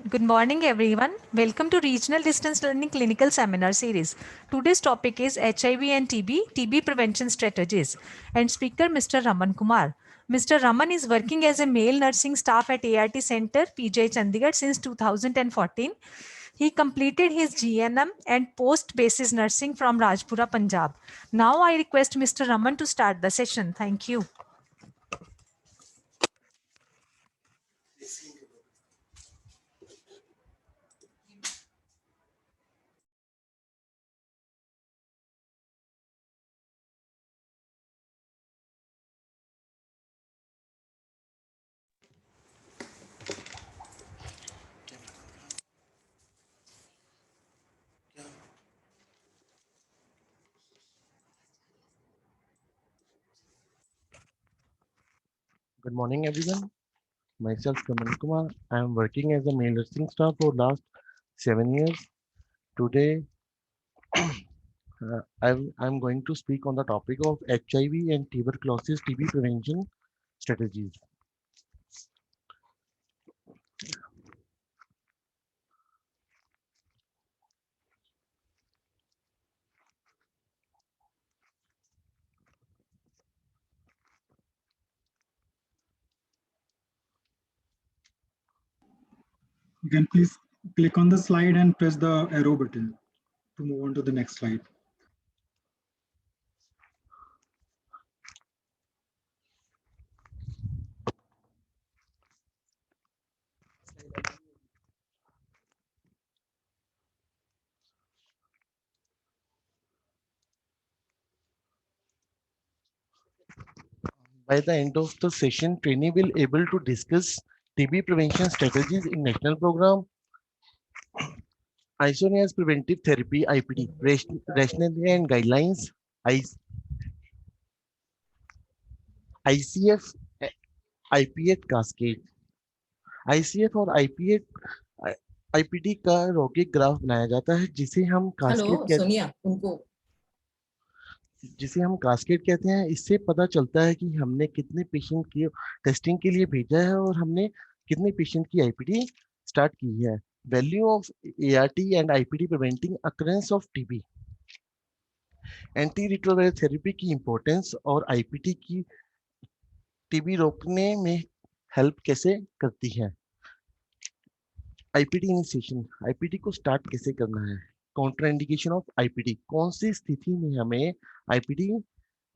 Good morning, everyone. Welcome to Regional Distance Learning Clinical Seminar Series. Today's topic is HIV and TB prevention strategies, and speaker Mr. Raman Kumar. Mr. Raman is working as a male nursing staff at ART Center, PJ Chandigarh since 2014. He completed his GNM and post-basis nursing from Rajpura, Punjab. Now I request Mr. Raman to start the session. Thank you. Good morning, everyone. Myself, Raman Kumar. I am working as a male nursing staff for last 7 years. Today, I'm going to speak on the topic of HIV and tuberculosis TB prevention strategies. You can please click on the slide and press the arrow button to move on to the next slide. By the end of the session, trainee will able to discuss TB prevention strategies in national program, isoniazid preventive therapy (IPT), rationale and guidelines, ICF, IPH cascade. ICF और IPD का रोगिक graph बनाया जाता है जिसे हम cascade कहते हैं। इससे पता चलता है कि हमने कितने पेशेंट की टेस्टिंग के लिए भेजा है और हमने कितने पेशेंट की आईपीडी स्टार्ट की है। Value of ART and IPD preventing occurrence of TB, anti retroviral therapy की इंपॉर्टेंस और आईपीडी की टीबी रोकने में हेल्प कैसे करती है। आईपीडी इनिशिएशन, आईपीडी को स्टार्ट कैसे करना है। काउंटर इंडिकेशन ऑफ आईपीडी, कौन सी स्थिति में हमें आईपीडी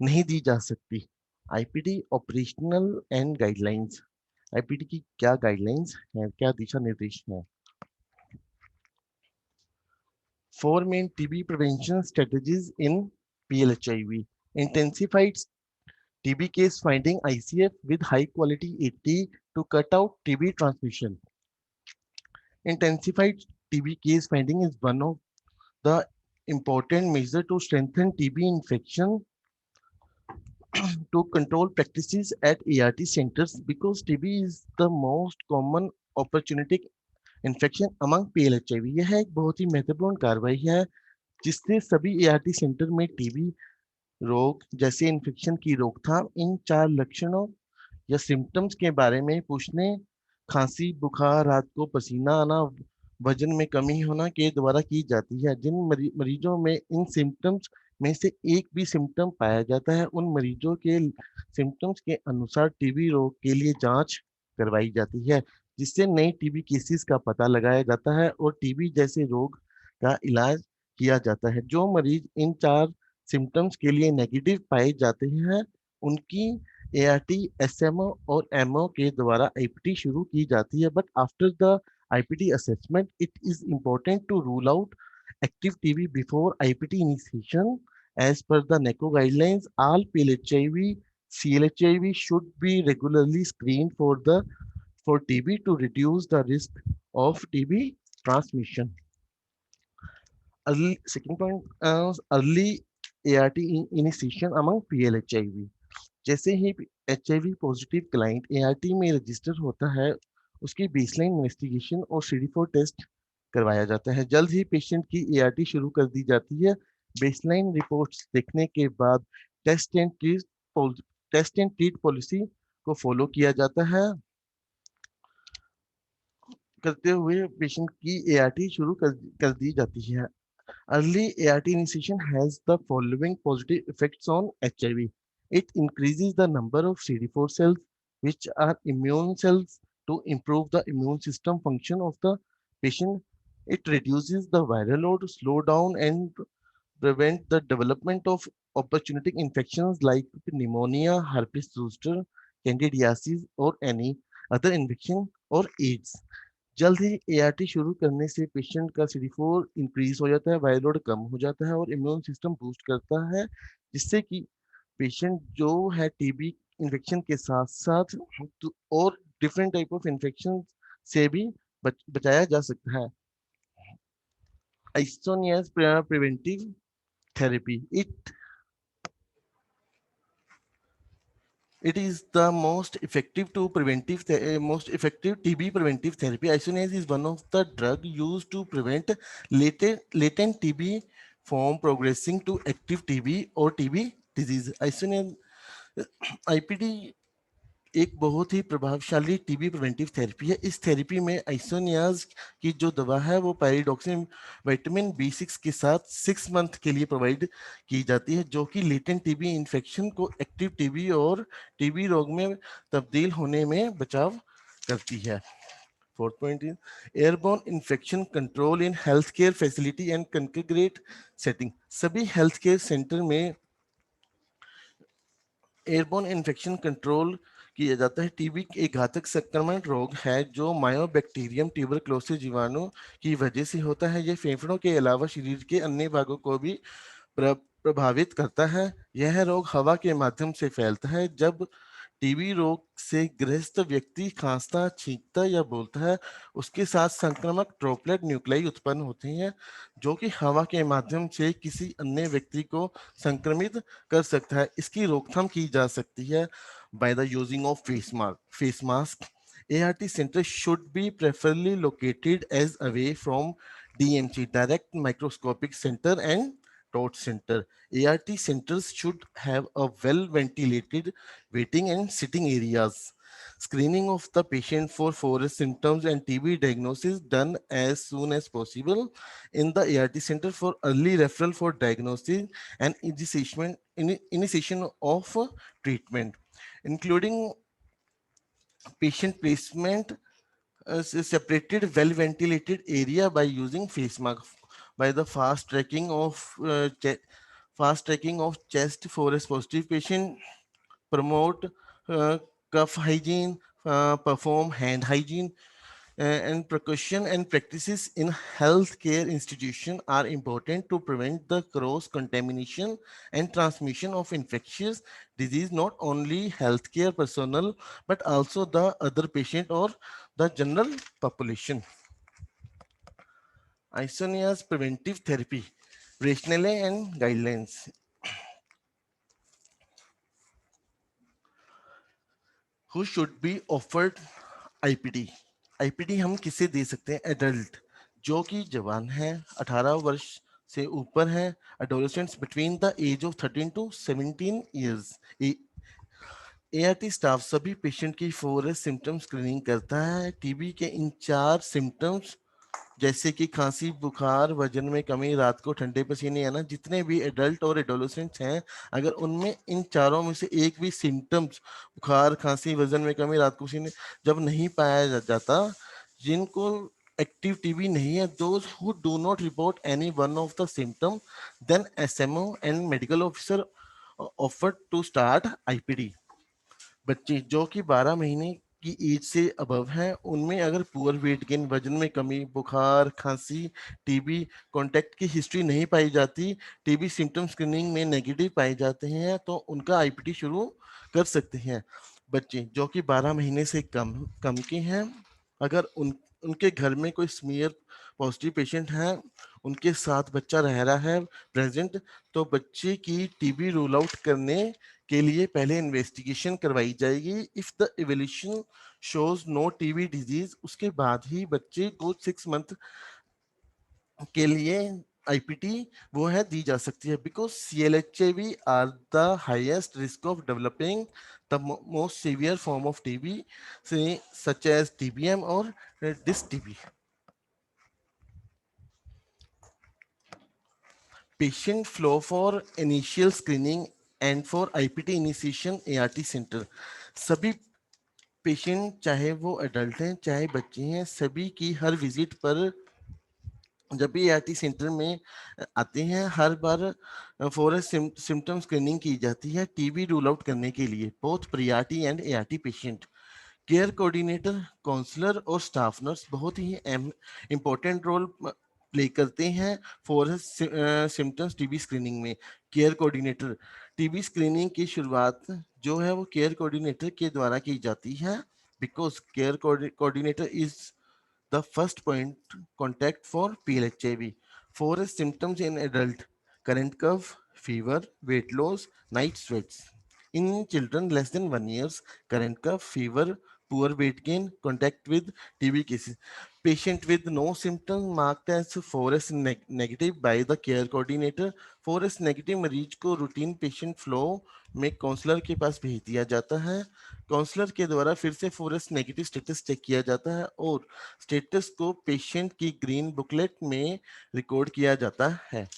नहीं दी जा सकती। IPD operational and guidelines, IPD की क्या गाइडलाइंस हैं, क्या दिशा निर्देश हैं। 4 main TB prevention strategies in PLHIV. Intensified TB case finding ICF with high quality AT to cut out TB transmission. Intensified TB case finding is one of the important measure to strengthen TB infection to control practices at ART centers because TB is the most common opportunistic infection among PLHIV. यह एक बहुत ही महत्वपूर्ण कार्रवाई है जिससे सभी ART centre में TB रोग जैसे इन्फेक्शन की रोकथाम इन 4 लक्षणों या सिम्टम्स के बारे में पूछने, खांसी, बुखार, रात को पसीना आना, वजन में कमी होना के द्वारा की जाती है। जिन मरीजों में इन सिम्टम्स में से एक भी सिम्टम पाया जाता है उन मरीजों के सिम्टम्स के अनुसार टीबी रोग के लिए जांच करवाई जाती है जिससे नए टीबी केसेस का पता लगाया जाता है और टीबी जैसे रोग का इलाज किया जाता है। जो मरीज इन 4 सिम्टम्स के लिए नेगेटिव पाए जाते हैं उनकी ART, SMO और MO के द्वारा आईपीटी शुरू की जाती है। But after the IPT assessment, it is important to rule out active TB before IPT initiation. As per the NACO guidelines, all PLHIV, CLHIV should be regularly screened for TB to reduce the risk of TB transmission. Second point, early ART initiation among PLHIV. जैसे ही HIV positive client ART में register होता है उसकी baseline investigation और CD4 test करवाया जाता है। जल्द ही पेशेंट की ART शुरू कर दी जाती है। बेसलाइन रिपोर्ट्स देखने के बाद टेस्ट एंड ट्रीट पॉलिसी को फॉलो किया जाता है। करते हुए पेशेंट की ART शुरू कर दी जाती है। Early ART initiation has the following positive effects on HIV. It increases the number of CD4 cells, which are immune cells, to improve the immune system function of the patient. It reduces the viral load, slow down and prevent the development of opportunistic infections like pneumonia, herpes zoster, candidiasis, or any other infection or AIDS. जल्द ही ART शुरू करने से patient का CD4 increase हो जाता है, viral load कम हो जाता है और इम्यून सिस्टम बूस्ट करता है, जिससे कि पेशेंट जो है टीबी इन्फेक्शन के साथ साथ और डिफरेंट टाइप ऑफ इन्फेक्शन से भी बचाया जा सकता है। Isoniaz preventive therapy. It is the most effective TB preventive therapy. Isoniazid is one of the drug used to prevent latent TB from progressing to active TB or TB disease. Isoniazid IPD एक बहुत ही प्रभावशाली TB preventive therapy है। इस therapy में आइसोनियाज की जो दवा है वो पैराडॉक्सिन विटामिन B6 के साथ 6 मंथ के लिए प्रोवाइड की जाती है, जो कि लेटेंट टीबी इन्फेक्शन को एक्टिव टीबी और टीबी रोग में तब्दील होने में बचाव करती है। Fourth point is airborne infection control in health care facility and congregate setting. सभी हेल्थ केयर सेंटर में एयरबोर्न इन्फेक्शन कंट्रोल किया जाता है। टीबी एक घातक संक्रमण रोग है जो मायोबैक्टीरियम ट्यूबरक्लोसिस जीवाणु की वजह से होता है। यह फेफड़ों के अलावा शरीर के अन्य भागों को भी प्रभावित करता है। यह रोग हवा के माध्यम से फैलता है। जब टीबी रोग से ग्रस्त व्यक्ति खांसता, छींकता या बोलता है, उसके साथ संक्रामक ड्रॉपलेट न्यूक्लाई उत्पन्न होती हैं, जो कि हवा के माध्यम से किसी अन्य व्यक्ति को संक्रमित कर सकता है। इसकी रोकथाम की जा सकती है by the using of face mask. ART center should be preferably located as away from DMC, direct microscopic center, and dot center. ART centers should have a well ventilated waiting and sitting areas. Screening of the patient for forest symptoms and TB diagnosis done as soon as possible in the ART center for early referral for diagnosis and initiation of treatment, including patient placement separated well ventilated area by using face mask, by the fast tracking of chest forest positive patient, promote cough hygiene, perform hand hygiene, and precaution and practices in healthcare institution are important to prevent the cross contamination and transmission of infectious disease, not only healthcare personnel but also the other patient or the general population. Isonia's preventive therapy, rationale and guidelines. Who should be offered IPD? IPD हम किसे दे सकते हैं? Adult जो कि जवान है, 18 वर्ष से ऊपर है, adolescents between the age of 13 to 17 years. ART staff सभी पेशेंट की फोरेस्ट सिम्टम स्क्रीनिंग करता है। टीबी के इन 4 सिम्टम्स जैसे कि खांसी, बुखार, वजन में कमी, रात को ठंडे पसीने आना, जितने भी एडल्ट और एडोलेसेंट्स हैं, अगर उनमें इन चारों में से एक भी सिम्टम्स बुखार, खांसी, वजन में कमी, रात को पसीने जब नहीं पाया जाता, जिनको एक्टिव टीबी नहीं है, those who do not report any one of the symptom, then SMO and medical officer offered to start IPD. बच्चे जो कि 12 महीने की एज से अबव हैं, उनमें अगर पुअर वेट गेन, वजन में कमी, बुखार, खांसी, टीबी कॉन्टैक्ट की हिस्ट्री नहीं पाई जाती, टीबी सिम्टम स्क्रीनिंग में नेगेटिव पाए जाते हैं, तो उनका आईपीटी शुरू कर सकते हैं। बच्चे जो कि 12 महीने से कम कम के हैं, अगर उनके घर में कोई स्मीयर पॉजिटिव पेशेंट है, उनके साथ बच्चा रह रहा है प्रेजेंट, तो बच्चे की टीबी रूल आउट करने के लिए पहले इन्वेस्टिगेशन करवाई जाएगी। If the evolution shows no TB disease, उसके बाद ही बच्चे को 6 मंथ के लिए आईपीटी वो है दी जा सकती है। Because CLHAV are the highest risk of developing the most severe form of TB, say, such as TBM or disc TB. Patient flow for initial screening and for IPT initiation ART center. सभी patient चाहे वो adult हैं चाहे बच्चे हैं, सभी की हर visit पर जब भी ART सेंटर में आते हैं, हर बार फॉर सिम्टम स्क्रीनिंग की जाती है टीबी रूल आउट करने के लिए, both pre ART and ART patient. Care coordinator, counsellor और स्टाफ नर्स बहुत ही इम्पोर्टेंट रोल प्ले करते हैं फॉर सिम्टम्स टीबी स्क्रीनिंग में। केयर कोऑर्डिनेटर, टीबी स्क्रीनिंग की शुरुआत जो है वो केयर कोऑर्डिनेटर के द्वारा की जाती है, because care coordinator is the first point contact for PLHIV. For symptoms in adult, current cough, fever, weight loss, night sweats. In children less than 1 years, current cough, fever, poor weight gain, contact with TB cases. Patient with no symptoms marked as forest negative by the care coordinator. forest negative मरीज को routine patient flow में counsellor के पास भेज दिया जाता है। Counsellor के द्वारा फिर से फॉरेस्ट नेगेटिव स्टेटस चेक किया जाता है और स्टेटस को पेशेंट की ग्रीन बुकलेट में रिकॉर्ड किया जाता है।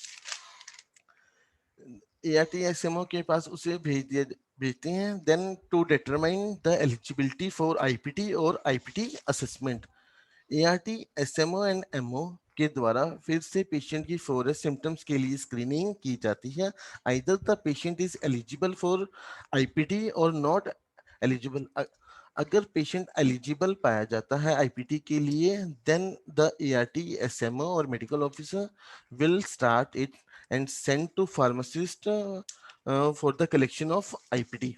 ART-SMO के पास उसे भेजते हैं। Then to determine the eligibility for IPT और IPT assessment, ART-SMO and MO के द्वारा फिर से पेशेंट की फॉरेस्ट सिम्टम्स के लिए स्क्रीनिंग की जाती है। Either the patient is eligible for IPT और नॉट एलिजिबल। अगर पेशेंट एलिजिबल पाया जाता है IPT के लिए, देन द ART-SMO और medical officer will start it and sent to pharmacist for the collection of IPT.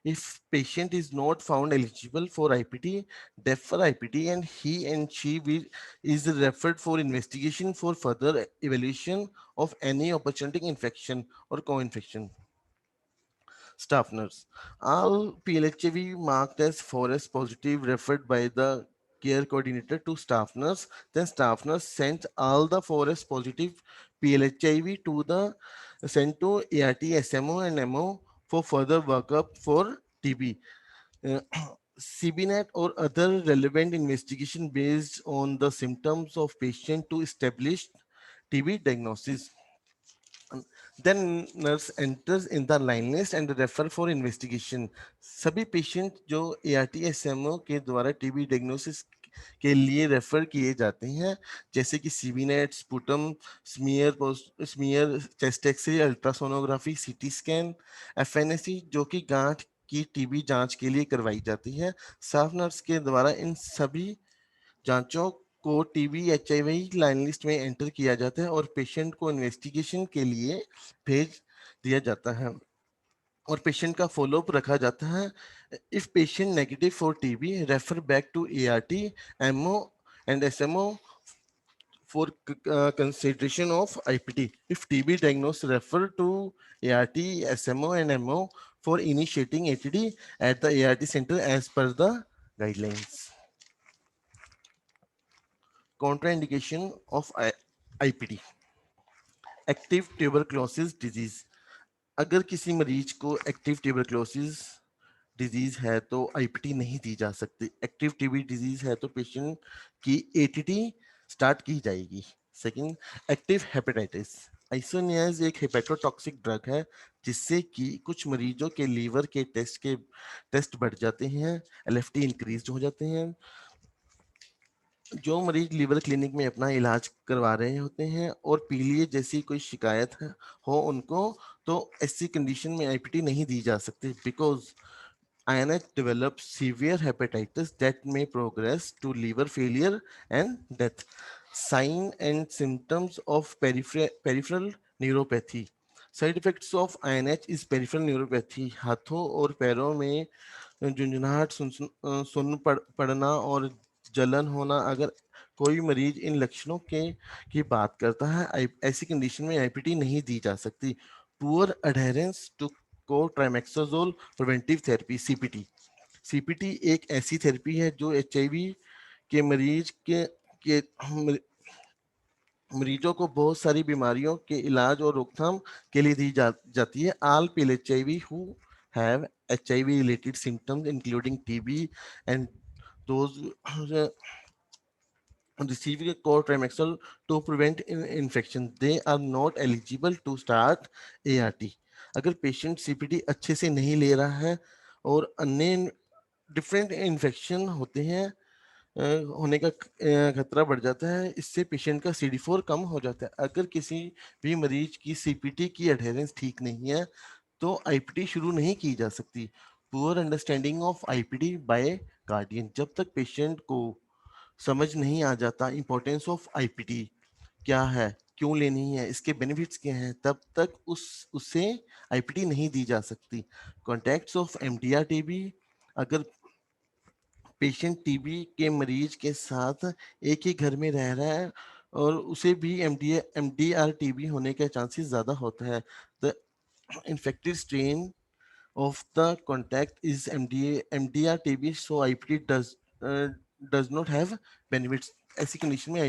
If patient is not found eligible for IPT, defer IPT and he and she is referred for investigation for further evaluation of any opportunistic infection or co-infection. Staff nurse. All PLHV marked as forest positive referred by the care coordinator to staff nurse. Then staff nurse sent all the forest positive PLHIV to the sent to ART-SMO and MO for further workup for TB. Uh, CBNet or other relevant investigation based on the symptoms of patient to establish TB diagnosis. Then nurse enters in the line list and refer for investigation. सभी patient जो ART-SMO के द्वारा TB diagnosis के लिए refer किए जाते हैं, जैसे कि CBNAAT, sputum, smear, chest X-ray, ultrasonography, CT scan, FNAC जो कि गांठ की टीबी जांच के लिए करवाई जाती है। स्टाफ नर्स के द्वारा इन सभी जांचों को टीबी HIV लाइन लिस्ट में एंटर किया जाता है और पेशेंट को इन्वेस्टिगेशन के लिए भेज दिया जाता है और पेशेंट का फॉलोअप रखा जाता है। If patient negative for TB, refer back to ART, MO and SMO for consideration of IPT. If TB diagnosed, refer to ART, SMO and MO for initiating ATD at the ART center as per the guidelines. Contraindication of IPT. Active tuberculosis disease. अगर किसी मरीज को active tuberculosis disease है तो IPT नहीं दी जा सकती। एक्टिव टीबी डिजीज है तो पेशेंट की ATT स्टार्ट की जाएगी। Second, active hepatitis. आइसोनियाज एक हेपेटोटॉक्सिक ड्रग है जिससे कि कुछ मरीजों के लीवर के टेस्ट बढ़ जाते हैं, LFT इंक्रीज हो जाते हैं। जो मरीज लीवर क्लिनिक में अपना इलाज करवा रहे होते हैं और पीलिया जैसी कोई शिकायत हो उनको, तो ऐसी कंडीशन में IPT नहीं दी जा सकती, because INH develops severe hepatitis that may progress to liver failure and death. Sign and symptoms of peripheral neuropathy. Side effects of INH is peripheral neuropathy. हाथों और पैरों में झुंझुनाहट, सुन्न पड़ना और जलन होना। अगर कोई मरीज इन लक्षणों की बात करता है, ऐसी कंडीशन में IPT नहीं दी जा सकती। Poor adherence to cotrimoxazole preventive therapy, CPT एक ऐसी थेरेपी है जो HIV के मरीजों को बहुत सारी बीमारियों के इलाज और रोकथाम के लिए दी जाती है। All PLHIV who have HIV related symptoms including TB and those receiving a core trimexal to prevent infection, they are not eligible to start ART. अगर पेशेंट CPT अच्छे से नहीं ले रहा है और अन्य डिफरेंट इन्फेक्शन होते हैं होने का खतरा बढ़ जाता है, इससे पेशेंट का CD4 कम हो जाता है। अगर किसी भी मरीज की CPT की एडहेरेंस ठीक नहीं है तो IPT शुरू नहीं की जा सकती। Poor understanding of IPT by guardian, जब तक पेशेंट को समझ नहीं आ जाता इंपॉर्टेंस ऑफ आईपीटी क्या है, क्यों लेनी है, इसके बेनिफिट्स क्या हैं, तब तक उससे आईपीटी नहीं दी जा सकती। कॉन्टैक्ट्स ऑफ एमडीआर टीबी, अगर पेशेंट टीबी के मरीज के साथ एक ही घर में रह रहा है और उसे भी एमडीआर टीबी होने के चांसेस ज्यादा होता है। The infected strain of the contact is MDR TB, so IPT does not have benefits। ऐसी कंडीशन में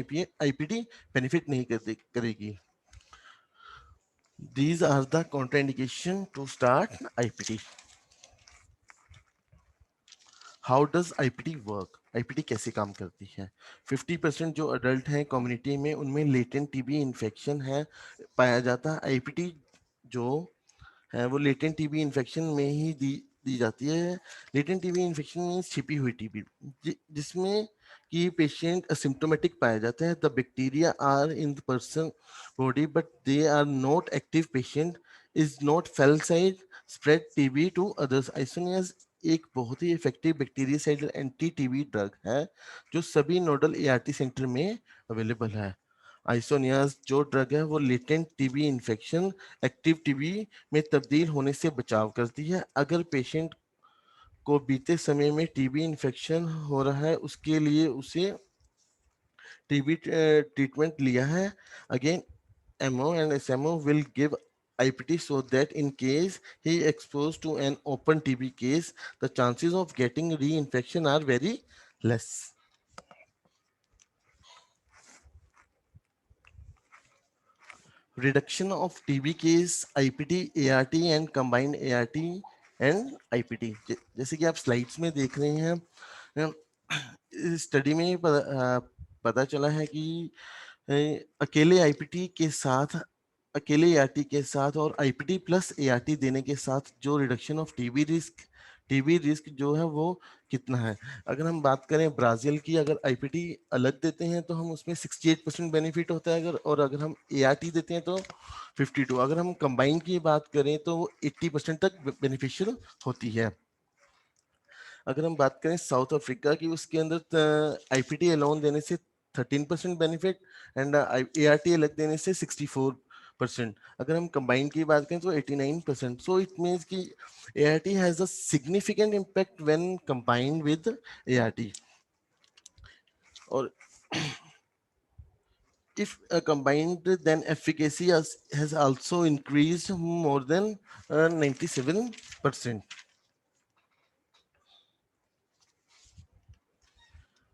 IPT बेनिफिट नहीं करेगी। These are the contraindication to start IPT। How does IPT work? IPT कैसे काम करती है? 50% जो अडल्ट हैं कम्युनिटी में उनमें लेटेंट टीबी इन्फेक्शन है पाया जाता है। आईपीटी जो है वो लेटेंट टीबी इन्फेक्शन में ही दी जाती है। लेटेंट टीबी इन्फेक्शन मीन्स छिपी हुई टीबी जिसमें कि पेशेंट असिम्प्टोमेटिक पाया जाता है। The bacteria are in the person body but they are not active. Patient is not फेलसाइड spread TB to others. Isoniazid एक बहुत ही effective bactericidal anti TB drug है जो सभी नोडल एआरटी सेंटर में अवेलेबल है। आइसोनियाज जो ड्रग है वो latent TB infection active TB में तब्दील होने से बचाव करती है। अगर पेशेंट को बीते समय में टीबी इन्फेक्शन हो रहा है उसके लिए उसे टीबी ट्रीटमेंट लिया है, again MO and SMO will give IPT so that in case he exposed to an open TB case, the chances of getting reinfection are very less। Reduction of TB case, IPT, ART and combined ART and IPT। जैसे कि आप slides में देख रहे हैं, study में पता चला है कि अकेले आईपीटी के साथ, अकेले एआरटी के साथ और आईपीटी प्लस एआरटी देने के साथ जो रिडक्शन ऑफ टीबी रिस्क जो है वो कितना है। अगर हम बात करें ब्राजील की, अगर आईपीटी अलग देते हैं तो हम उसमें 68% बेनिफिट होता है, अगर हम एआरटी देते हैं तो 52। अगर हम कंबाइन की बात करें तो वो 80% तक बेनिफिशियल होती है। अगर हम बात करें साउथ अफ्रीका की, उसके अंदर आईपीटी अलोन देने से 13% बेनिफिट एंड एआरटी अलग देने से 64%। अगर हम कंबाइन की बात करें तो 89%। सो इट मींस कि ART has a significant impact when combined with ART. और if combined then efficacy has also increased more than 97%।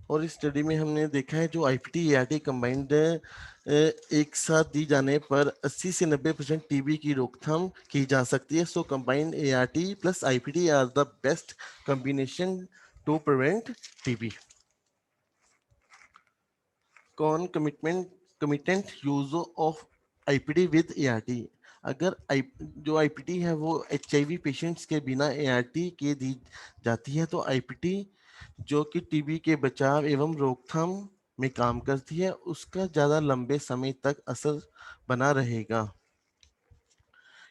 और इस स्टडी में हमने देखा है जो आईपीटी एआरटी कंबाइंड एक साथ दी जाने पर 80 से 90% टीबी की रोकथाम की जा सकती है। So combined ART plus IPT are the best combination to prevent TB. Concomitant use of IPT with ART. अगर जो आईपीटी है वो एचआईवी पेशेंट्स के बिना एआरटी के दी जाती है तो आईपीटी जो कि टीबी के बचाव एवं रोकथाम में काम करती है उसका ज्यादा लंबे समय तक असर बना रहेगा,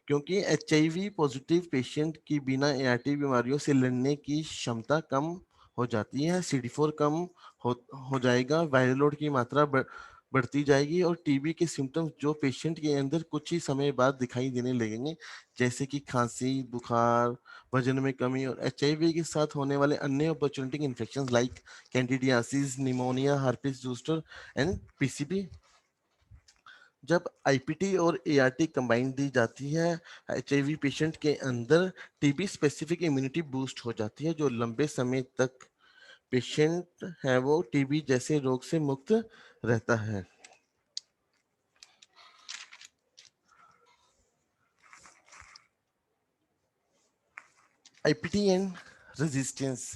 क्योंकि एचआईवी पॉजिटिव पेशेंट की बिना एआरटी बीमारियों से लड़ने की क्षमता कम हो जाती है। CD4 कम हो जाएगा, वायरल लोड की मात्रा बढ़ती जाएगी और टीबी के सिम्टम्स जो पेशेंट के अंदर कुछ ही समय बाद दिखाई देने लगेंगे, जैसे कि खांसी, बुखार, वजन में कमी और एचआईवी के साथ होने वाले अन्य opportunity infections like candidiasis, pneumonia, हार्पिस zoster and PCB. जब आईपीटी और एआरटी कंबाइन दी जाती है एचआईवी पेशेंट के अंदर टीबी स्पेसिफिक इम्यूनिटी बूस्ट हो जाती है जो लंबे समय तक पेशेंट है वो टीबी जैसे रोग से मुक्त रहता है। IPT and resistance.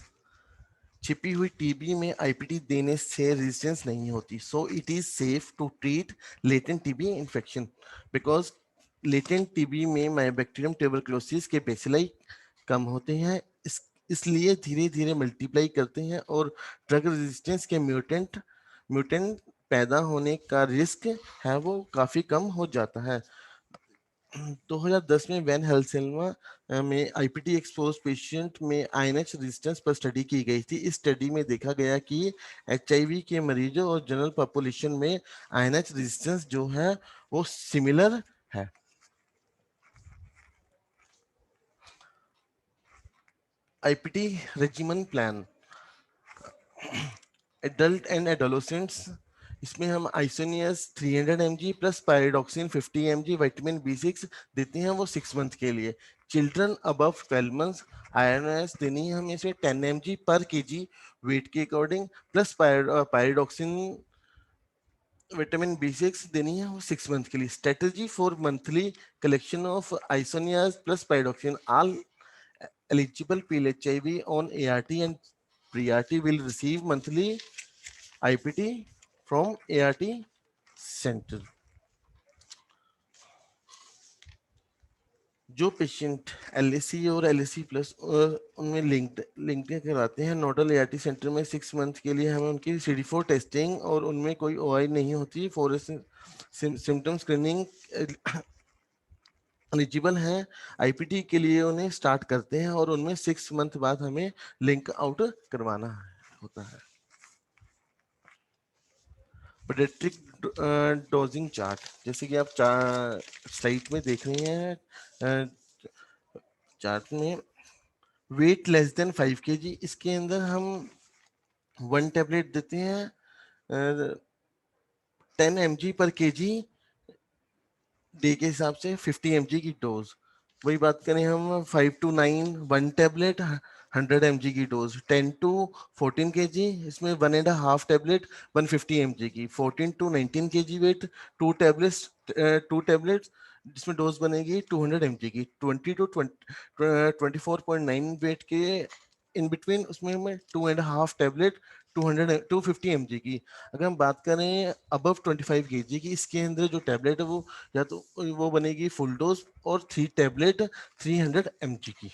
छिपी हुई टीबी में आईपीटी देने से रेजिस्टेंस नहीं होती, so it is safe to treat latent TB infection because latent TB में माइबैक्टीरियम ट्यूबरकुलोसिस के बेसिलाई कम होते हैं, इसलिए धीरे धीरे मल्टीप्लाई करते हैं और ड्रग रेजिस्टेंस के म्यूटेंट म्यूटेंट पैदा होने का रिस्क है वो काफी कम हो जाता है। 2010 में वैन हेल्सेल्मा में आईपीटी एक्सपोज पेशेंट में आईएनएच रेजिस्टेंस पर स्टडी की गई थी। इस स्टडी में देखा गया कि एचआईवी के मरीजों और जनरल पॉपुलेशन में आईएनएच रेजिस्टेंस जो है वो सिमिलर है। IPT regiment plan adult and adolescents, इसमें हम आइसोनियस 300 mg plus pyridoxine 50 mg vitamin B6 देते हैं वो 6 मंथ के लिए। चिल्ड्रन अबव 12 मंथ्स आईएनएस देनी है हमें इसे 10 mg पर केजी वेट के according plus pyridoxine vitamin B6 देनी है वो 6 मंथ के लिए। Strategy for monthly collection of isoniazid plus pyridoxine, all eligible PLHIV on ART and pre-ART will receive monthly IPT from ART center। जो patient LAC और LAC plus उनमें link कराते हैं नोडल ART सेंटर में 6 month के लिए, हमें उनकी CD4 टेस्टिंग और उनमें कोई OI नहीं होती, फॉरेस्ट सिम्टम स्क्रीनिंग एलिजिबल हैं आईपीटी के लिए उन्हें स्टार्ट करते हैं और उनमें 6 मंथ बाद हमें लिंक आउट करवाना होता है। पेडियाट्रिक डोजिंग चार्ट, जैसे कि आप स्लाइड में देख रहे हैं, चार्ट में वेट लेस देन 5 kg, इसके अंदर हम 1 टेबलेट देते हैं 10 mg पर केजी डे के हिसाब से 50 mg की डोज। वही बात करें हम 5 to 9 1 टेबलेट 100 mg की डोज। 10 to 14 kg इसमें 1.5 टेबलेट 150 mg की। 14 to 19 kg वेट 2 टेबलेट्स जिसमें डोज बनेगी 200 mg की। 20 to 24.9 वेट के इन बिटवीन उसमें हमें 2.5 टेबलेट 250 mg की। अगर हम बात करें अबव 25 kg की, इसके अंदर जो टेबलेट है वो या तो वो बनेगी फुल डोज और 3 टेबलेट 300 mg की।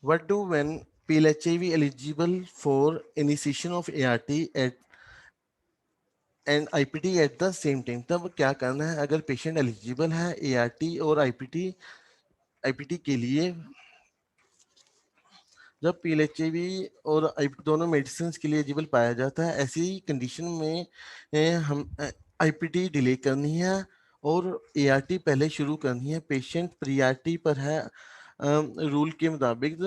What do when PLHIV eligible for initiation of ART at and IPT at the same time, तब क्या करना है अगर पेशेंट एलिजिबल है एआरटी और आईपीटी के लिए। जब पीएलएचआईवी और दोनों मेडिसिन के लिए एलिजिबल पाया जाता है, ऐसी कंडीशन में हम आईपीटी डिले करनी है और एआरटी पहले शुरू करनी है। पेशेंट प्री आरटी पर है रूल के मुताबिक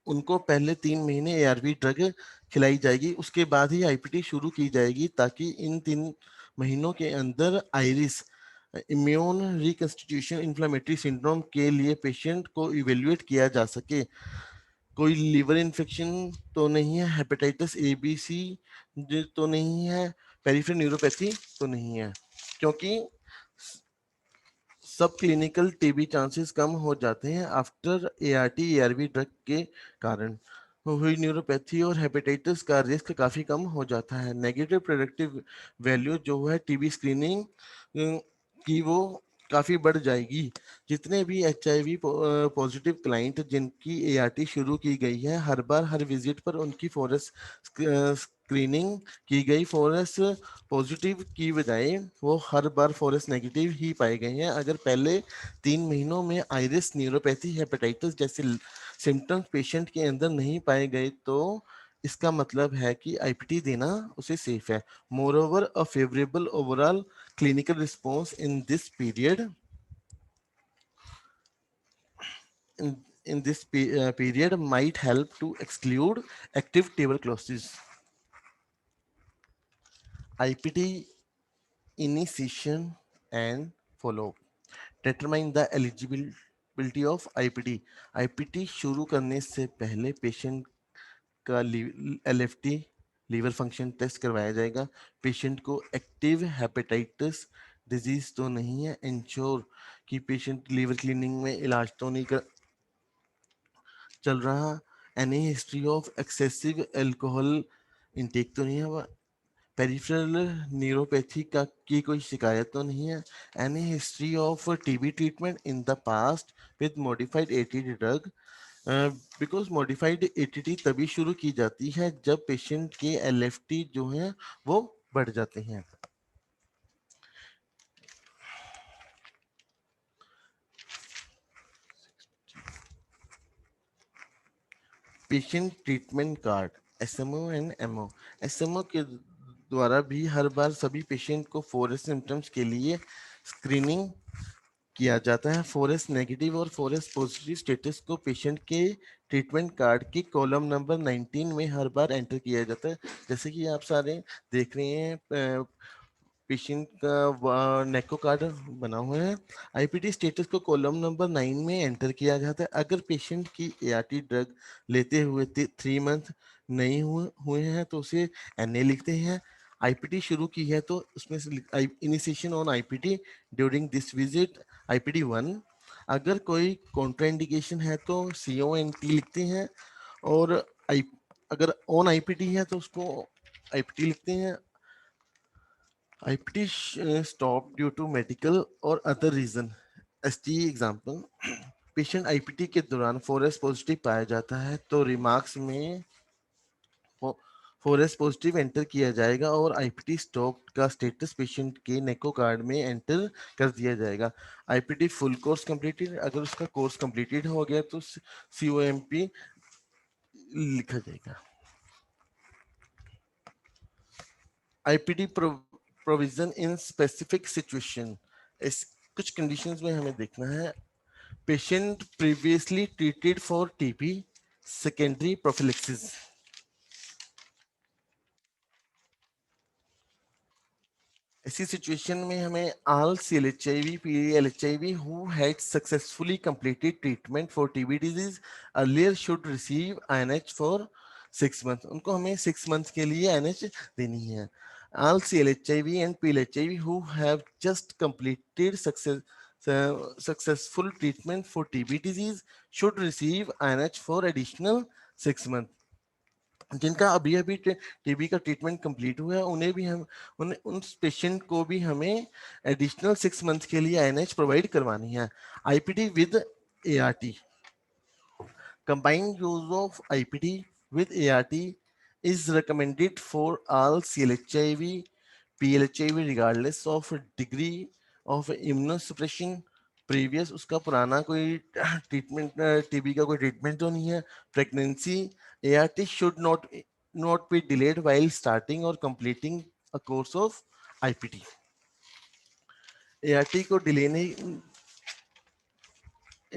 उनको पहले 3 महीने एआरवी ड्रग खिलाई जाएगी, उसके बाद ही आईपीटी शुरू की जाएगी ताकि इन 3 महीनों के अंदर iris immune reconstitution inflammatory syndrome के लिए पेशेंट को इवेल्युएट किया जा सके। कोई लिवर इन्फेक्शन तो नहीं है, हेपेटाइटिस ABC तो नहीं है, पेरिफेरल न्यूरोपैथी तो नहीं है, क्योंकि सब क्लिनिकल टीबी चांसेस कम हो जाते हैं आफ्टर एआरटी एआरवी ड्रग के कारण। हुई न्यूरोपैथी और हेपेटाइटिस का रिस्क काफी कम हो जाता है। नेगेटिव प्रोडक्टिव वैल्यू जो है टीबी स्क्रीनिंग की वो काफी बढ़ जाएगी। जितने भी HIV पॉजिटिव क्लाइंट जिनकी एआरटी शुरू की गई है, हर बार हर विजिट पर उनकी फॉरेस्ट स्क्रीनिंग की गई। फॉरेस्ट पॉजिटिव की बजाय वो हर बार फॉरेस्ट नेगेटिव ही पाए गए हैं। अगर पहले 3 महीनों में आइरिस न्यूरोपैथी हेपेटाइटिस जैसे सिम्टम्स पेशेंट के अंदर नहीं पाए गए तो इसका मतलब है कि आईपीटी देना उसे सेफ है। Moreover a favourable overall clinical response in this period in this period might help to exclude active tuberculosis। IPT initiation and follow determine the eligibility of IPT। IPT शुरू करने से पहले पेशेंट का LFT liver function test करवाया जाएगा। Patient को active hepatitis disease तो नहीं है, इंश्योर कि पेशेंट लीवर क्लीनिंग में इलाज तो नहीं कर चल रहा, any history of excessive alcohol intake तो नहीं है, पेरिफेरल न्यूरोपैथी का की कोई शिकायत तो नहीं है, any history of TB treatment in the past with modified ATT drug, because modified ATT तभी शुरू की जाती है जब पेशेंट के एलएफटी जो है वो बढ़ जाते हैं। Patient treatment card, SMO and MO. SMO के द्वारा भी हर बार सभी पेशेंट को 4S सिम्टम्स के लिए स्क्रीनिंग किया जाता है। 4S नेगेटिव और 4S पॉजिटिव स्टेटस को पेशेंट के ट्रीटमेंट कार्ड के कॉलम नंबर 19 में हर बार एंटर किया जाता है। जैसे कि आप सारे देख रहे हैं, पेशेंट का नेको कार्ड बना हुआ है। आईपीटी स्टेटस को कॉलम नंबर 9 में एंटर किया जाता है। अगर पेशेंट की एआरटी ड्रग लेते हुए 3 मंथ नहीं हुए हैं तो उसे एनए लिखते हैं। आईपीटी शुरू की है तो उसमें से initiation on IPT during this visit IPT 1। अगर कोई कॉन्ट्राइंडिकेशन है तो CONT लिखते हैं, और अगर ऑन आईपीटी है तो उसको आईपीटी लिखते हैं। IPT stopped due to medical or other reason. ST example, patient IPT के दौरान 4S पॉजिटिव पाया जाता है तो रिमार्क्स में 4S पॉजिटिव एंटर किया जाएगा और आईपीटी स्टॉप का स्टेटस पेशेंट के नेको कार्ड में एंटर कर दिया जाएगा। आईपीटी फुल कोर्स कंप्लीटेड, अगर उसका कोर्स कंप्लीटेड हो गया तो COMP लिखा जाएगा। IPT provision in specific situation, इस कुछ कंडीशंस में हमें देखना है। Patient previously treated for TB, secondary prophylaxis. ऐसी सिचुएशन में हमें all CLHIV, PLHIV who had successfully completed treatment for TB disease earlier should receive INH for 6 months. उनको हमें 6 months के लिए INH देनी है। All CLHIV and PLHIV who have just completed successful treatment for TB disease should receive INH for additional 6 months. जिनका अभी अभी TB का ट्रीटमेंट कंप्लीट हुआ है उन्हें भी हम उन पेशेंट को भी हमें एडिशनल 6 मंथ के लिए INH प्रोवाइड करवानी है। IPT with ART, combined use of IPT with ART is recommended for all CLHIV, PLHIV regardless of degree of immunosuppression. Previous उसका पुराना कोई ट्रीटमेंट, टीबी का कोई ट्रीटमेंट तो नहीं है। Pregnancy, ART should not be delayed while starting or completing a course of IPT. ART को delay नहीं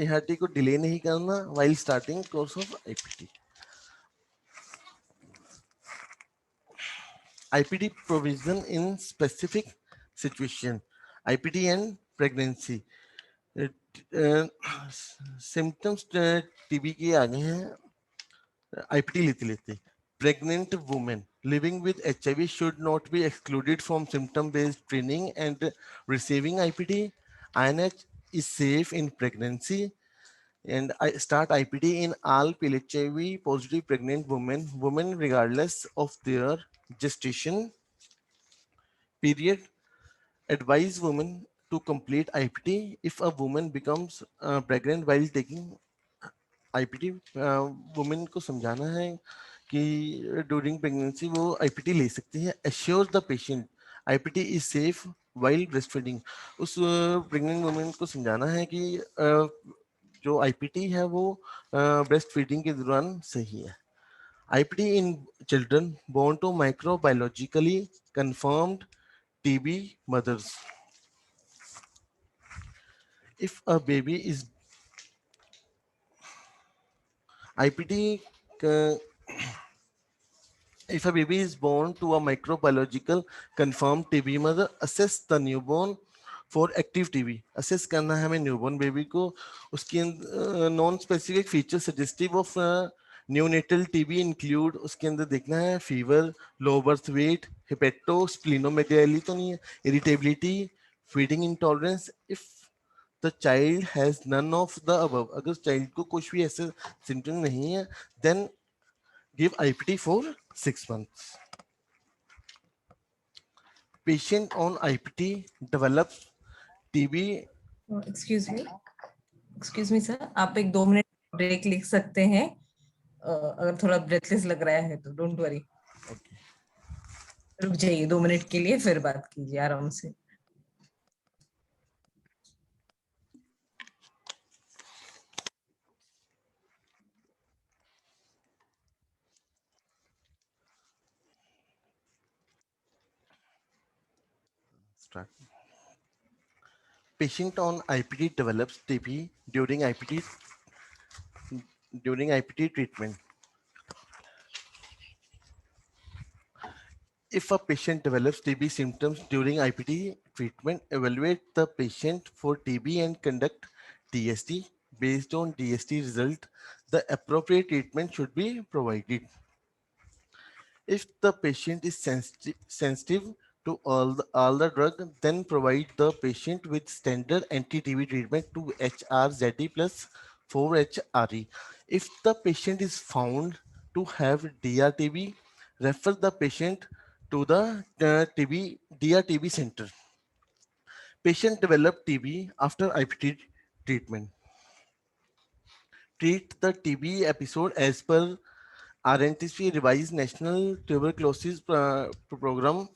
ART को डिले नहीं करना while starting course of IPT. IPT provision in specific situation, IPT and pregnancy. Symptoms TB के आगे हैं, IPT लेते लेते। Pregnant women living with HIV should not be excluded from symptom-based training and receiving IPT. INH is safe in pregnancy, and I start IPT in all PLHIV positive pregnant women regardless of their gestation period. Advise women to complete IPT if a woman becomes pregnant while taking IPT. Women को समझाना है कि during pregnancy वो IPT ले सकती है। Assure the patient IPT is safe while breast feeding. उस pregnant women को समझाना है कि जो आईपीटी है वो ब्रेस्ट फीडिंग के दौरान सही है। IPT in children born to microbiologically confirmed TB mothers. If a baby is IPT, uh, if a baby is born to a microbiological confirmed TB mother, assess the newborn for active TB. Assess करना है हमें newborn baby को, उसकी non specific feature suggestive of neonatal TB include, उसके अंदर देखना है fever, low birth weight, hepato splenomegaly तो नहीं है, irritability, feeding intolerance. If the child has none of the above, अगर child को कुछ भी ऐसे symptom नहीं है, then give IPT for 6 months. Patient on IPT develops TB. Excuse me sir, आप एक 2 मिनट ब्रेक लिख सकते हैं अगर थोड़ा ब्रेथलेस लग रहा है तो डोंट वरी, रुक जाइए 2 मिनट के लिए, फिर बात कीजिए आराम से। Start. Patient on IPT develops TB during IPT treatment. If a patient develops TB symptoms during IPT treatment, evaluate the patient for TB and conduct DST. Based on DST result, the appropriate treatment should be provided. If the patient is sensitive to all the drug, then provide the patient with standard anti-TB treatment to HRZD plus 4-HRE. If the patient is found to have DRTB, refer the patient to the DRTB center. Patient develop TB after IPT treatment. Treat the TB episode as per RNTC revised National Tuberculosis Program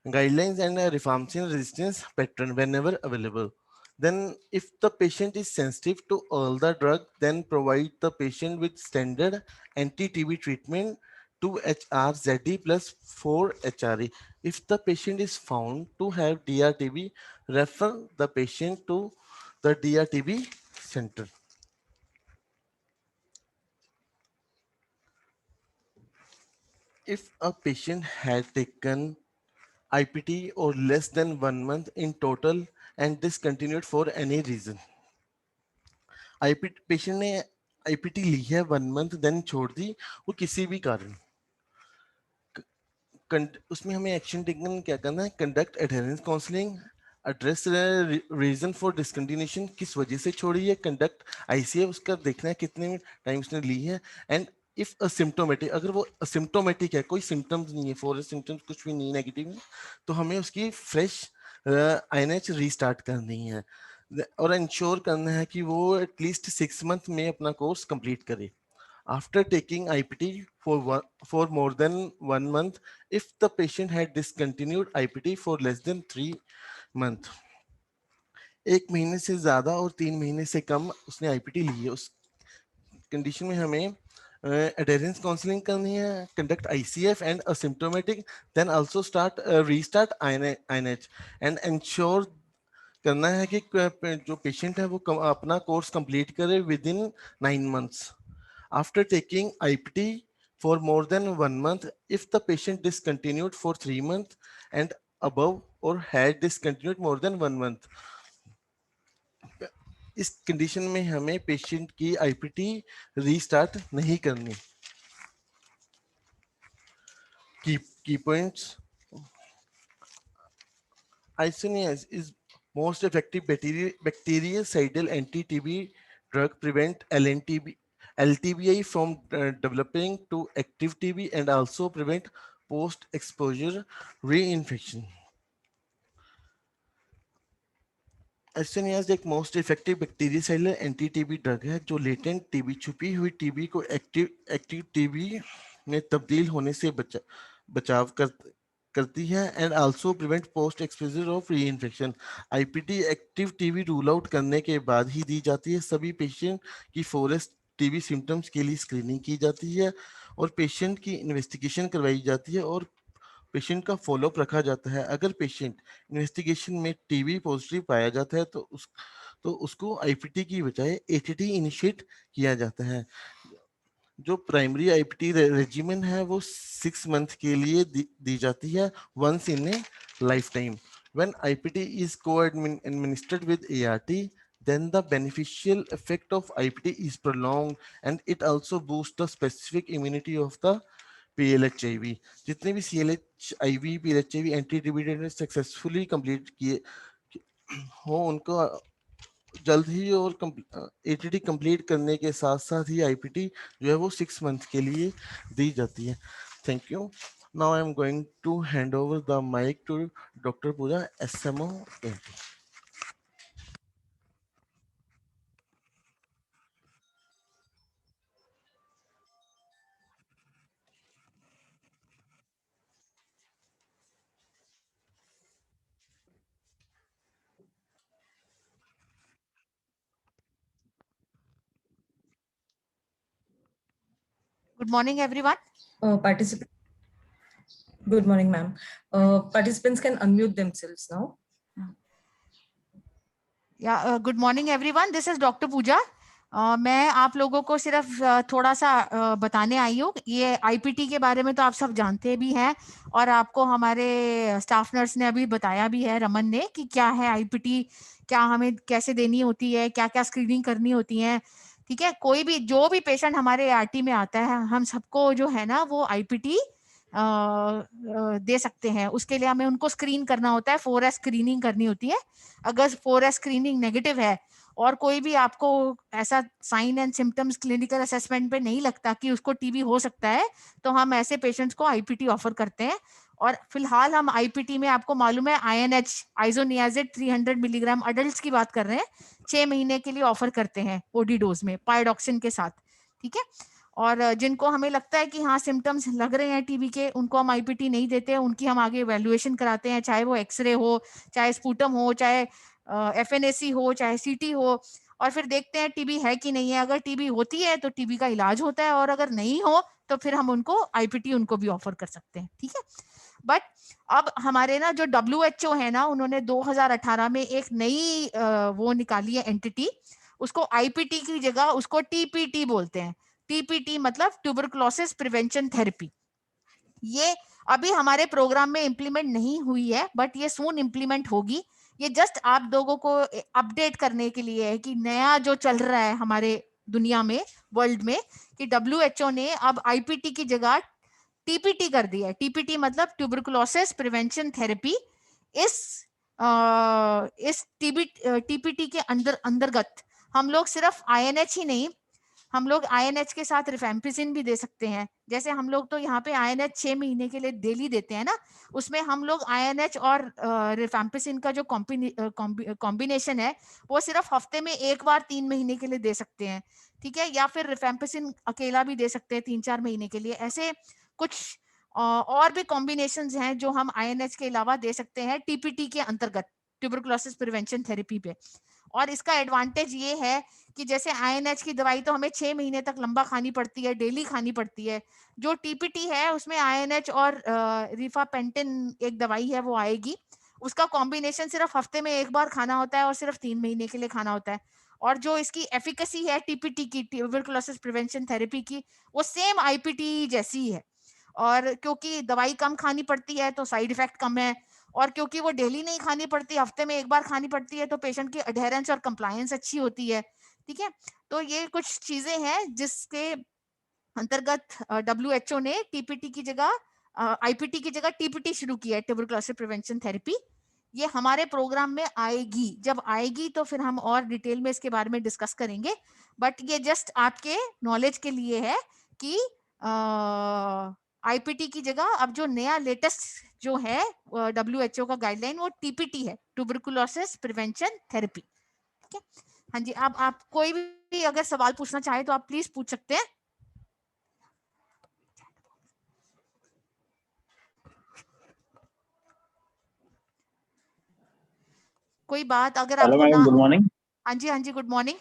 guidelines and a rifampicin resistance pattern whenever available. Then if the patient is sensitive to all the drug, then provide the patient with standard anti-TB treatment 2-HRZD plus 4-HRE. If the patient is found to have DRTB, refer the patient to the DRTB center. If a patient had taken IPT or less than 1 month in total and discontinued for any reason, IPT patient ने IPT ली है 1 month then छोड़ दी वो किसी भी कारण, उसमें हमें action taken क्या करना है, conduct adherence counselling, address reason for discontinuation, किस वजह से छोड़ी है, कंडक्ट आईसीए उसका देखना है कितने टाइम उसने ली है, एंड इफ असिम्प्टोमेटिक, अगर वो असिम्प्टोमेटिक है, कोई सिम्टम्स नहीं है, फॉरेस्ट सिम्टम्स कुछ भी नहीं नेगेटिव, तो हमें उसकी फ्रेश आईएनएच रीस्टार्ट करनी है और इंश्योर करना है कि वो एटलीस्ट 6 मंथ में अपना कोर्स कंप्लीट करे. After taking IPT for more than 1 month, if the patient had discontinued IPT for less than 3 months, 1 महीने से ज्यादा और 3 महीने से कम उसने आईपीटी ली है, उस कंडीशन में हमें adherence counseling करनी है, conduct ICF and asymptomatic, then also restart INH and ensure करना है कि जो पेशेंट है वो अपना कोर्स कंप्लीट करे within 9 months. After taking IPT for more than 1 month, if the patient discontinued for 3 months and above or had discontinued more than 1 month, इस condition में हमें पेशेंट की आईपीटी रीस्टार्ट नहीं करनी. की points, Isoniazid is most effective bactericidal anti-TB drug, prevent LTBI from developing to active TB and also prevent post-exposure reinfection. Isoniazid एक most effective bactericidal anti TB drug है जो latent TB, छुपी हुई TB को active TB में तब्दील होने से बचाव करती है and also prevent post exposure of री infection. IPT active TB rule out करने के बाद ही दी जाती है. सभी पेशेंट की फॉरेस्ट टीबी सिम्टम्स के लिए स्क्रीनिंग की जाती है और पेशेंट की इन्वेस्टिगेशन करवाई जाती है और पेशेंट का फॉलोअप रखा जाता है. अगर पेशेंट इन्वेस्टिगेशन में टीबी पॉजिटिव पाया जाता है तो उसको आईपीटी की बजाय एटीटी इनिशिएट किया जाता है. जो प्राइमरी आईपीटी रेजिमेंट है वो 6 मंथ के लिए दी जाती है, once in a lifetime. When IPT is co-administered with ART, then the beneficial effect of IPT is prolonged and it also boosts the specific immunity of the PLHIV. जितने भी CLHIV PLHIV anti TB successfully complete किए हो उनको जल्द ही और ATT complete करने के साथ साथ ही IPT जो है वो 6 मंथ के लिए दी जाती है। Thank you. Now I am going to hand over the mic to doctor Pooja, SMO। Good morning, everyone. Participant. Good morning, ma'am. Participants can unmute themselves now. Yeah, good morning, everyone. This is Dr. Pooja. मैं आप लोगों को सिर्फ थोड़ा सा बताने आई हूँ। ये IPT के बारे में तो आप सब जानते भी हैं और आपको हमारे स्टाफ नर्स ने अभी बताया भी है, रमन ने, कि क्या है IPT, क्या हमें कैसे देनी होती है, क्या क्या स्क्रीनिंग करनी होती है। ठीक है, कोई भी जो भी पेशेंट हमारे ART में आता है, हम सबको जो है ना वो IPT दे सकते हैं। उसके लिए हमें उनको स्क्रीन करना होता है, 4S स्क्रीनिंग करनी होती है। अगर 4S स्क्रीनिंग नेगेटिव है और कोई भी आपको ऐसा sign and symptoms clinical assessment पे नहीं लगता कि उसको टीबी हो सकता है, तो हम ऐसे पेशेंट्स को IPT ऑफर करते हैं। और फिलहाल हम IPT में, आपको मालूम है, INH आइसोनियाजिड 300 मिलीग्राम अडल्ट्स की बात कर रहे हैं, 6 महीने के लिए ऑफर करते हैं OD डोज में पायडॉक्सिन के साथ। ठीक है, और जिनको हमें लगता है कि हाँ सिम्टम्स लग रहे हैं टीबी के, उनको हम IPT नहीं देते हैं, उनकी हम आगे इवैल्यूएशन कराते हैं, चाहे वो एक्सरे हो, चाहे स्पूटम हो, चाहे FNAC हो, चाहे CT हो, और फिर देखते हैं टीबी है कि नहीं है। अगर टीबी होती है तो टीबी का इलाज होता है, और अगर नहीं हो तो फिर हम उनको IPT उनको भी ऑफर कर सकते हैं। ठीक है, बट अब हमारे ना जो WHO है ना, उन्होंने 2018 में एक नई वो निकाली है एंटिटी, उसको IPT की जगह उसको TPT बोलते हैं। TPT मतलब ट्यूबरकुलोसिस प्रिवेंशन थेरेपी। ये अभी हमारे प्रोग्राम में इम्प्लीमेंट नहीं हुई है, बट ये सून इम्प्लीमेंट होगी। ये जस्ट आप लोगों को अपडेट करने के लिए है कि नया जो चल रहा है हमारे दुनिया में, वर्ल्ड में, कि WHO ने अब IPT की जगह TPT कर दिया है। TPT मतलब ट्यूबरकुलोसिस प्रिवेंशन थेरेपी। इस TPT के अंतर्गत हम लोग सिर्फ INH ही नहीं, हम लोग INH के साथ रिफेम्पिसिन भी दे सकते हैं। जैसे हम लोग तो यहाँ पे INH 6 महीने के लिए डेली देते हैं ना, उसमें हम लोग INH और रिफेम्पिसिन का जो कॉम्बिनेशन है वो सिर्फ हफ्ते में एक बार 3 महीने के लिए दे सकते हैं। ठीक है, या फिर रिफेम्पिसिन अकेला भी दे सकते हैं 3-4 महीने के लिए। ऐसे कुछ और भी कॉम्बिनेशंस हैं जो हम INH के अलावा दे सकते हैं TPT के अंतर्गत, ट्यूबरकुलोसिस प्रिवेंशन थेरेपी पे। और इसका एडवांटेज ये है कि जैसे INH की दवाई तो हमें 6 महीने तक लंबा खानी पड़ती है, डेली खानी पड़ती है। जो TPT है उसमें INH और रिफापेंटिन एक दवाई है वो आएगी, उसका कॉम्बिनेशन सिर्फ हफ्ते में एक बार खाना होता है और सिर्फ 3 महीने के लिए खाना होता है। और जो इसकी एफिकेसी है TPT की, ट्यूबरकुलोसिस प्रिवेंशन थेरेपी की, वो सेम IPT जैसी है। और क्योंकि दवाई कम खानी पड़ती है तो साइड इफेक्ट कम है, और क्योंकि वो डेली नहीं खानी पड़ती, हफ्ते में एक बार खानी पड़ती है, तो पेशेंट की अडेरेंस और कंप्लायंस अच्छी होती है। ठीक है, तो ये कुछ चीजें हैं जिसके अंतर्गत WHO ने TPT की जगह IPT की जगह TPT शुरू किया है, ट्यूबरकुलोसिस प्रिवेंशन थेरेपी। ये हमारे प्रोग्राम में आएगी, जब आएगी तो फिर हम और डिटेल में इसके बारे में डिस्कस करेंगे। बट ये जस्ट आपके नॉलेज के लिए है कि IPT की जगह अब जो नया लेटेस्ट जो है WHO का गाइडलाइन, वो TPT है, ट्यूबरकुलोसिस प्रिवेंशन थेरेपी। ठीक है, हाँ जी, अब आप कोई भी अगर सवाल पूछना चाहे तो आप प्लीज पूछ सकते हैं। कोई बात अगर हेलो आपको मैडम, ना, गुड मॉर्निंग। हाँ जी, गुड मॉर्निंग।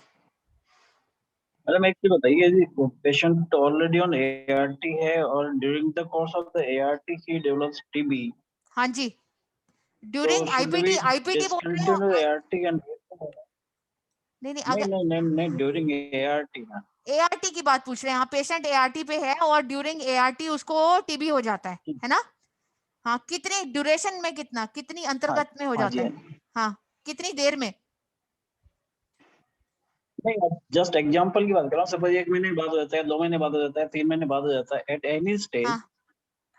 मैडम एक चीज बताइए जी, पेशेंट ऑलरेडी ऑन ART है और during the course of the ART he develops TB, हाँ जी, तो ड्यूरिंग शुड वी IPT बोल रहे हो? डिसकंटिन्यू ART एंड नहीं नहीं अगर नहीं नहीं नहीं ड्यूरिंग ART ना। ART की बात पूछ रहे हैं, हाँ, पेशेंट ART पे है और ड्यूरिंग ART उसको TB हो जाता है ना? हाँ, कितनी ड्यूरेशन में, कितनी अंतर्गत में हो हाँ जाता जी, है? हाँ, कितनी देर में? नहीं जस्ट एग्जांपल की बात कर रहा हूँ। सपोज 1 महीने बाद हो जाता है, 2 महीने बाद हो जाता है, 3 महीने बाद हो जाता है, एट एनी स्टेज, हाँ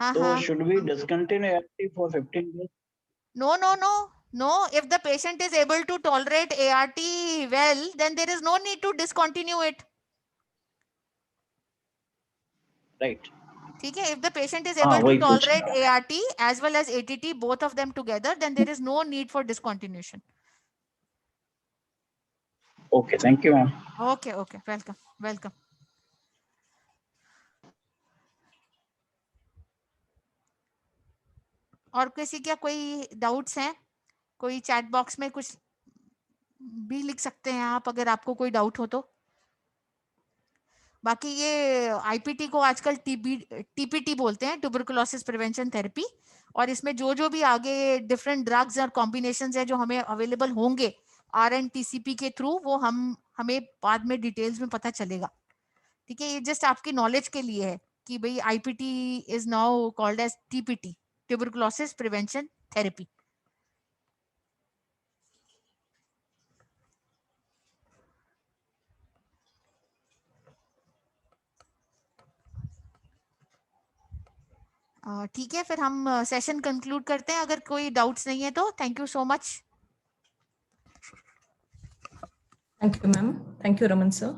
हाँ तो हाँ, should we discontinue ART for 15 days? No, No, if the patient is able to tolerate ART well, then there is no need to discontinue it. Right. ठीक है, if the patient is able to वही पूछ tolerate रहा ART as well as ATT, both of them together, then there is no need for discontinuation. Okay, thank you, ma'am. Okay, okay, welcome, welcome. और किसी क्या कोई doubts हैं? कोई chat box में कुछ भी लिख सकते हैं आप अगर आपको कोई डाउट हो तो। बाकी ये आईपीटी को आजकल टीपीटी बोलते हैं, ट्यूबरकुलोसिस प्रिवेंशन थेरेपी, और इसमें जो भी आगे डिफरेंट ड्रग्स और कॉम्बिनेशंस है जो हमें अवेलेबल होंगे RNTCP के थ्रू, वो हमें बाद में डिटेल्स में पता चलेगा। ठीक है, ये जस्ट आपकी नॉलेज के लिए है कि भाई IPT is now called as TPT, tuberculosis prevention therapy. ठीक है, फिर हम सेशन कंक्लूड करते हैं अगर कोई डाउट्स नहीं है तो। Thank you so much. Thank you, ma'am. Thank you, Raman sir.